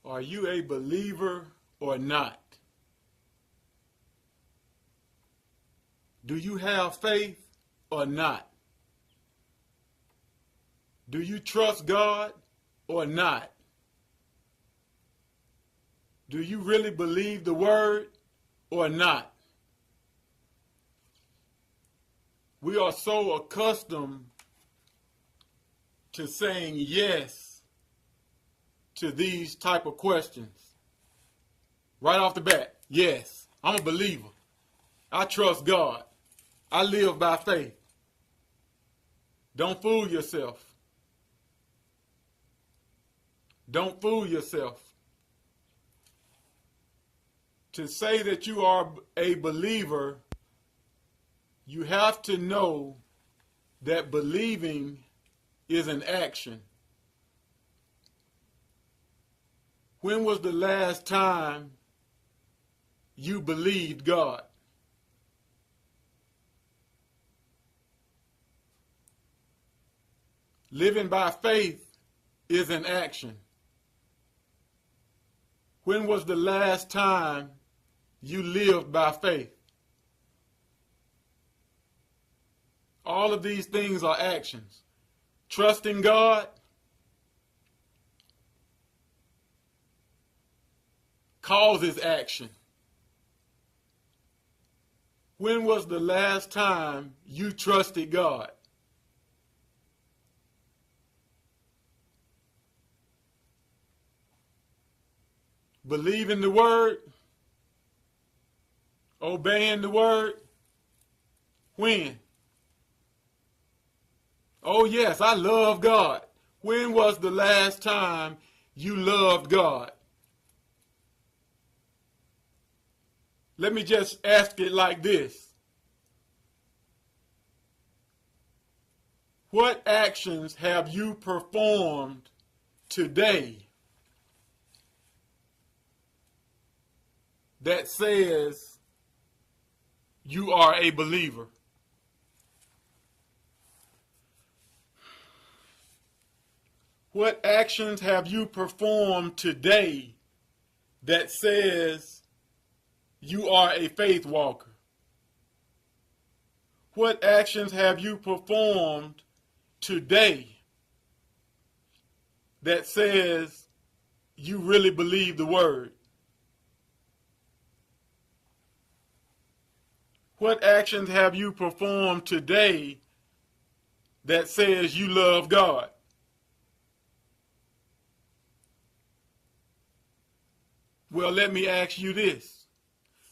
Are you a believer or not? Do you have faith or not? Do you trust God or not? Do you really believe the word or not? We are so accustomed to saying yes to these type of questions. Right off the bat, yes, I'm a believer. I trust God. I live by faith. Don't fool yourself. Don't fool yourself. To say that you are a believer, you have to know that believing is an action. When was the last time you believed God? Living by faith is an action. When was the last time you lived by faith? All of these things are actions. Trusting God causes action. When was the last time you trusted God? Believing the word, obeying the word. When? Oh yes, I love God. When was the last time you loved God? Let me just ask it like this. What actions have you performed today that says you are a believer? What actions have you performed today that says you are a faith walker? What actions have you performed today that says you really believe the word? What actions have you performed today that says you love God? Well, let me ask you this.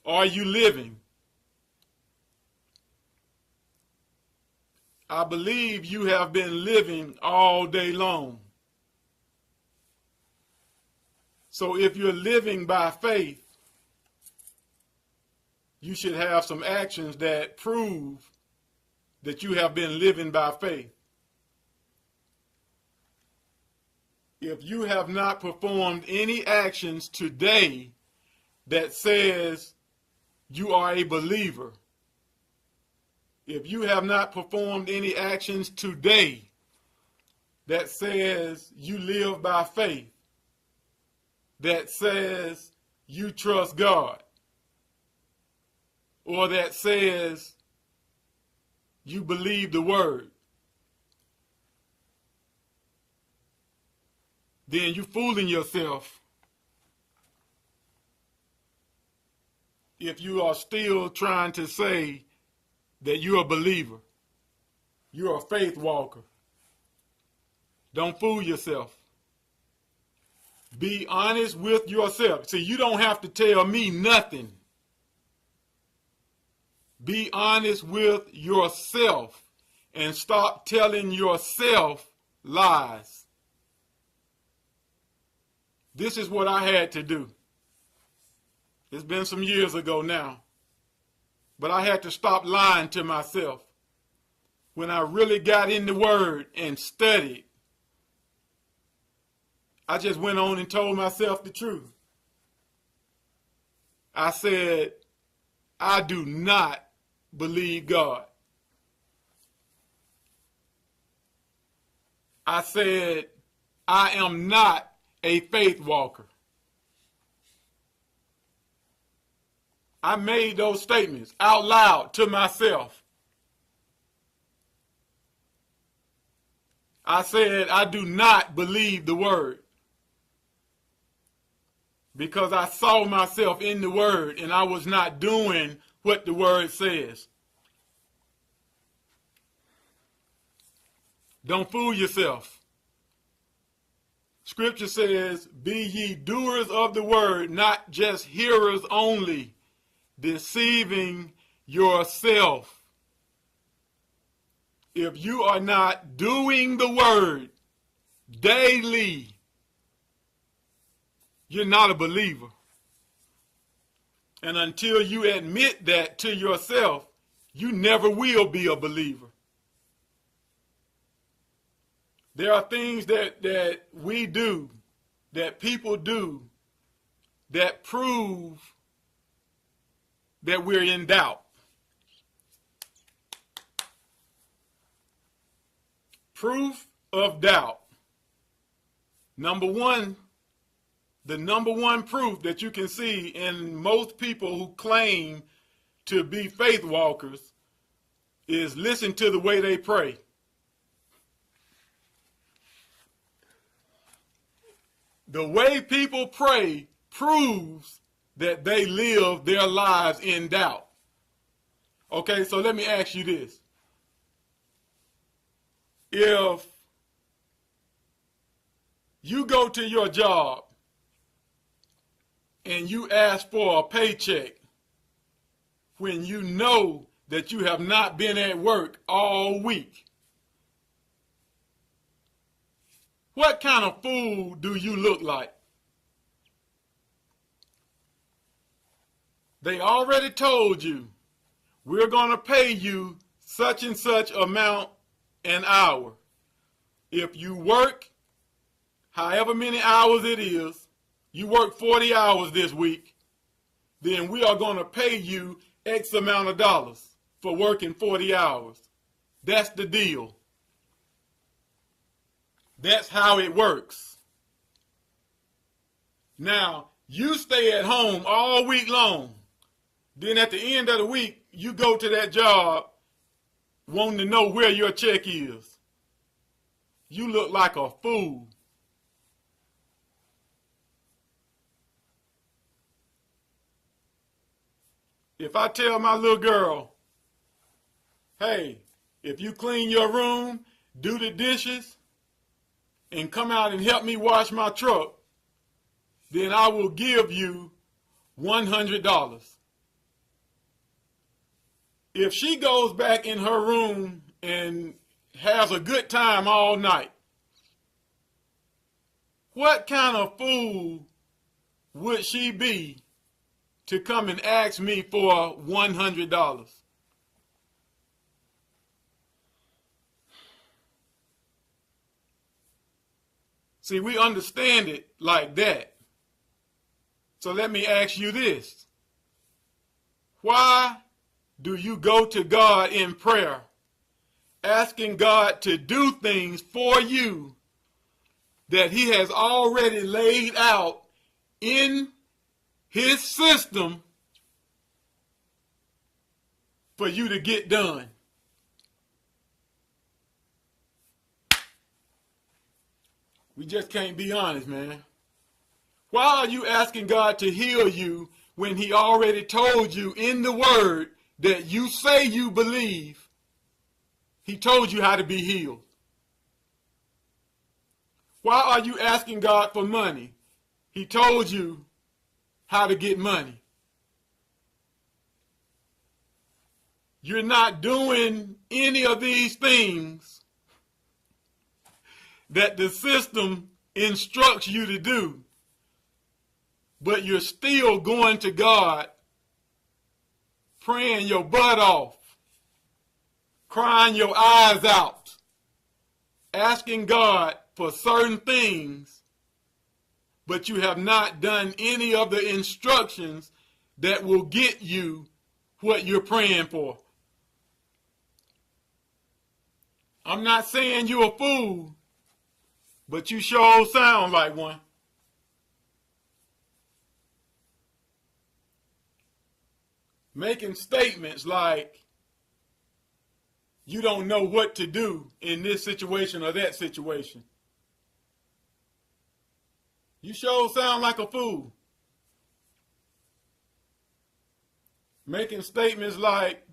Are you living? I believe you have been living all day long. So if you're living by faith, you should have some actions that prove that you have been living by faith. If you have not performed any actions today that says you are a believer, if you have not performed any actions today that says you live by faith, that says you trust God, or that says you believe the word, then you're fooling yourself if you are still trying to say that you're a believer. You're a faith walker. Don't fool yourself. Be honest with yourself. See, you don't have to tell me nothing. Be honest with yourself and stop telling yourself lies. This is what I had to do. It's been some years ago now. But I had to stop lying to myself. When I really got in the word and studied, I just went on and told myself the truth. I said, I do not believe God. I said, I am not a faith walker. I made those statements out loud to myself. I said, I do not believe the word. Because I saw myself in the word and I was not doing what the word says. Don't fool yourself. Scripture says, be ye doers of the word, not just hearers only, deceiving yourself. If you are not doing the word daily, you're not a believer. And until you admit that to yourself, you never will be a believer. There are things that we do, that people do, that prove that we're in doubt. Proof of doubt. Number one, the number one proof that you can see in most people who claim to be faith walkers is listen to the way they pray. The way people pray proves that they live their lives in doubt. Okay, so let me ask you this. If you go to your job and you ask for a paycheck when you know that you have not been at work all week, what kind of fool do you look like? They already told you, we're going to pay you such and such amount an hour. If you work however many hours it is, you work 40 hours this week, then we are going to pay you X amount of dollars for working 40 hours. That's the deal. That's how it works. Now, you stay at home all week long. Then at the end of the week, you go to that job wanting to know where your check is. You look like a fool. If I tell my little girl, hey, if you clean your room, do the dishes, and come out and help me wash my truck, then I will give you $100. If she goes back in her room and has a good time all night, what kind of fool would she be to come and ask me for $100? See, we understand it like that. So let me ask you this. Why do you go to God in prayer, asking God to do things for you that He has already laid out in His system for you to get done? We just can't be honest, man. Why are you asking God to heal you when He already told you in the Word that you say you believe? He told you how to be healed. Why are you asking God for money? He told you how to get money. You're not doing any of these things that the system instructs you to do, but you're still going to God, praying your butt off, crying your eyes out, asking God for certain things, but you have not done any of the instructions that will get you what you're praying for. I'm not saying you're a fool, but you sure sound like one. making statements like you don't know what to do in this situation or that situation. You sure sound like a fool. Making statements like,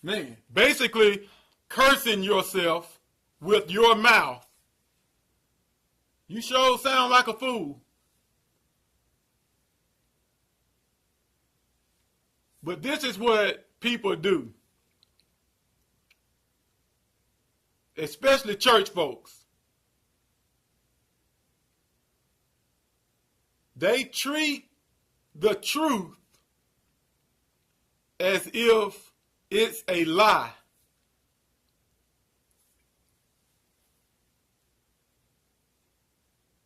man, basically cursing yourself with your mouth. You sure sound like a fool. But this is what people do, especially church folks. They treat the truth as if it's a lie.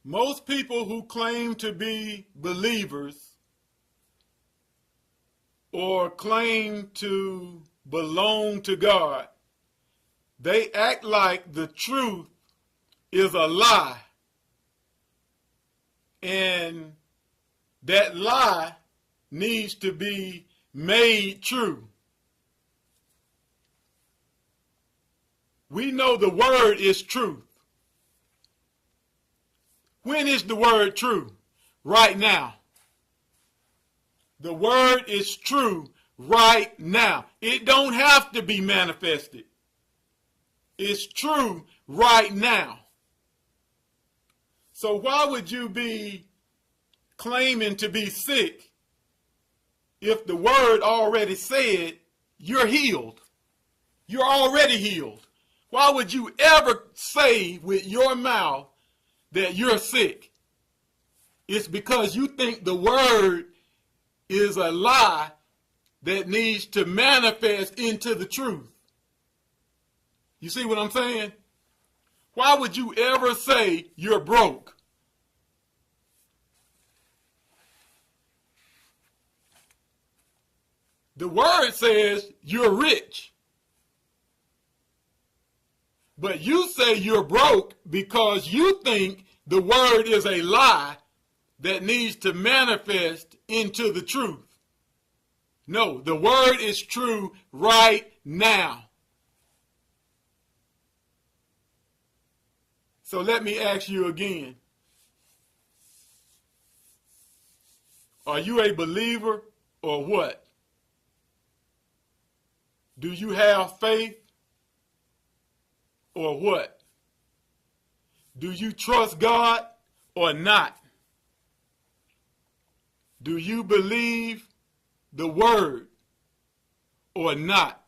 Most people who claim to be believers or claim to belong to God, they act like the truth is a lie. And that lie needs to be made true. We know the word is truth. When is the word true? Right now. The word is true right now. It don't have to be manifested. It's true right now. So why would you be claiming to be sick if the word already said you're healed? You're already healed. Why would you ever say with your mouth that you're sick? It's because you think the word is a lie that needs to manifest into the truth. You see what I'm saying? Why would you ever say you're broke? The word says you're rich. But you say you're broke because you think the word is a lie that needs to manifest into the truth. No, the word is true right now. So let me ask you again. Are you a believer or what? Do you have faith or what? Do you trust God or not? Do you believe the word or not?